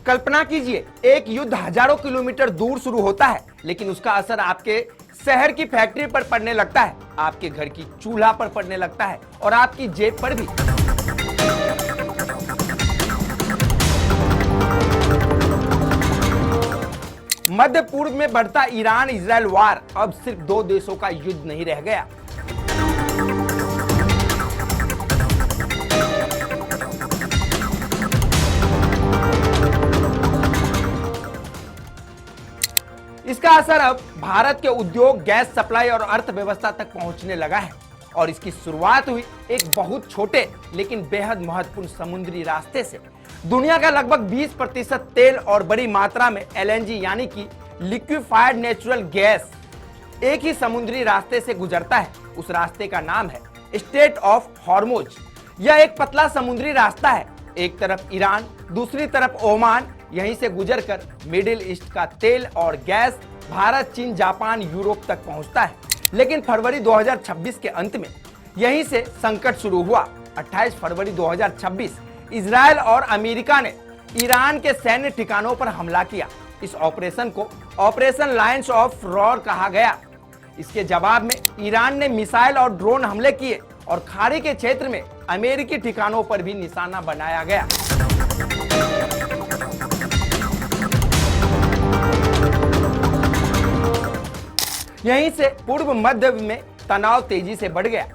कल्पना कीजिए, एक युद्ध हजारों किलोमीटर दूर शुरू होता है, लेकिन उसका असर आपके शहर की फैक्ट्री पर पड़ने लगता है, आपके घर की चूल्हा पर पड़ने लगता है और आपकी जेब पर भी। मध्य पूर्व में बढ़ता ईरान इजराइल वार अब सिर्फ दो देशों का युद्ध नहीं रह गया। इसका असर अब भारत के उद्योग, गैस सप्लाई और अर्थव्यवस्था तक पहुंचने लगा है और इसकी शुरुआत हुई एक बहुत छोटे लेकिन बेहद महत्वपूर्ण समुद्री रास्ते से। दुनिया का लगभग 20% तेल और बड़ी मात्रा में एलएनजी यानी कि लिक्विफाइड नेचुरल गैस एक ही समुद्री रास्ते से गुजरता है। उस रास्ते का नाम है स्ट्रेट ऑफ हॉर्मुज। यह एक पतला समुद्री रास्ता है, एक तरफ ईरान, दूसरी तरफ ओमान। यहीं से गुजरकर मिडिल ईस्ट का तेल और गैस भारत, चीन, जापान, यूरोप तक पहुंचता है। लेकिन फरवरी 2026 के अंत में यहीं से संकट शुरू हुआ। 28 फरवरी 2026 इजराइल और अमेरिका ने ईरान के सैन्य ठिकानों पर हमला किया। इस ऑपरेशन को ऑपरेशन लायंस ऑफ रॉर कहा गया। इसके जवाब में ईरान ने मिसाइल और ड्रोन हमले किए और खाड़ी के क्षेत्र में अमेरिकी ठिकानों पर भी निशाना बनाया गया। यहीं से पूर्व मध्य में तनाव तेजी से बढ़ गया।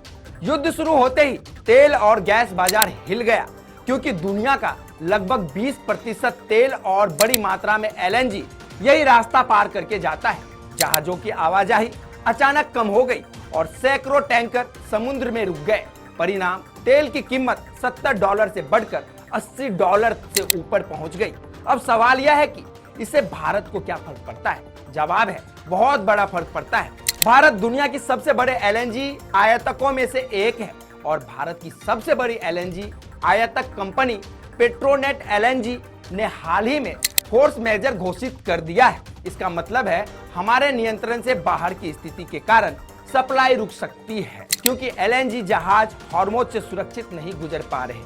युद्ध शुरू होते ही तेल और गैस बाजार हिल गया, क्योंकि दुनिया का लगभग 20% तेल और बड़ी मात्रा में एलएनजी यही रास्ता पार करके जाता है। जहाजों की आवाजाही अचानक कम हो गई और सैकड़ों टैंकर समुद्र में रुक गए। परिणाम, तेल की कीमत $70 से बढ़कर $80 से ऊपर पहुंच गई। अब सवाल यह है कि इससे भारत को क्या फर्क पड़ता है? जवाब है, बहुत बड़ा फर्क पड़ता है। भारत दुनिया की सबसे बड़े एलएनजी आयातकों में से एक है और भारत की सबसे बड़ी एलएनजी आयातक कंपनी पेट्रोनेट एलएनजी ने हाल ही में फोर्स मेजर घोषित कर दिया है। इसका मतलब है हमारे नियंत्रण से बाहर की स्थिति के कारण सप्लाई रुक सकती है, क्योंकि एलएनजी जहाज हॉर्मुज से सुरक्षित नहीं गुजर पा रहे।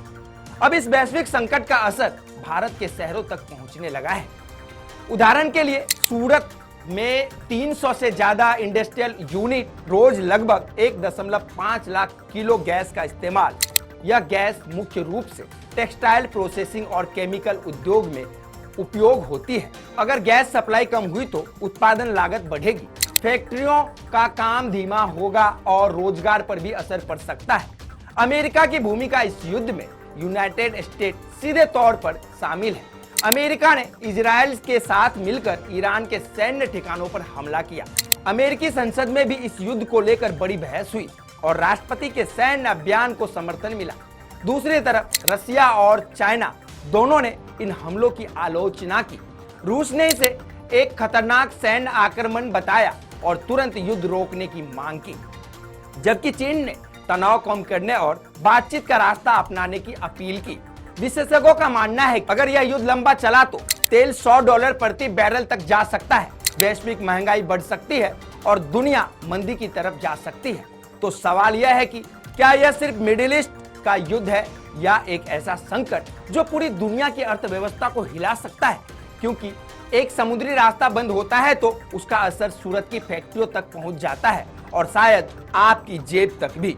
अब इस वैश्विक संकट का असर भारत के शहरों तक पहुंचने लगा है। उदाहरण के लिए सूरत में 300 से ज्यादा इंडस्ट्रियल यूनिट रोज लगभग 1.5 लाख किलो गैस का इस्तेमाल। यह गैस मुख्य रूप से टेक्सटाइल प्रोसेसिंग और केमिकल उद्योग में उपयोग होती है। अगर गैस सप्लाई कम हुई तो उत्पादन लागत बढ़ेगी, फैक्ट्रियों का काम धीमा होगा और रोजगार पर भी असर पड़ सकता है। अमेरिका की भूमिका इस युद्ध में यूनाइटेड स्टेट्स सीधे तौर पर शामिल है। अमेरिका ने इजराइल के साथ मिलकर ईरान के सैन्य ठिकानों पर हमला किया। अमेरिकी संसद में भी इस युद्ध को लेकर बड़ी बहस हुई और राष्ट्रपति के सैन्य अभियान को समर्थन मिला। दूसरी तरफ रसिया और चाइना दोनों ने इन हमलों की आलोचना की। रूस ने इसे एक खतरनाक सैन्य आक्रमण बताया और तुरंत युद्ध रोकने की मांग की, जबकि चीन ने तनाव कम करने और बातचीत का रास्ता अपनाने की अपील की। विशेषज्ञों का मानना है कि अगर यह युद्ध लंबा चला तो तेल $100 प्रति बैरल तक जा सकता है, वैश्विक महंगाई बढ़ सकती है और दुनिया मंदी की तरफ जा सकती है। तो सवाल यह है कि क्या यह सिर्फ मिडिल ईस्ट का युद्ध है या एक ऐसा संकट जो पूरी दुनिया की अर्थव्यवस्था को हिला सकता है? क्योंकि एक समुद्री रास्ता बंद होता है तो उसका असर सूरत की फैक्ट्रियों तक पहुंच जाता है और शायद आपकी जेब तक भी।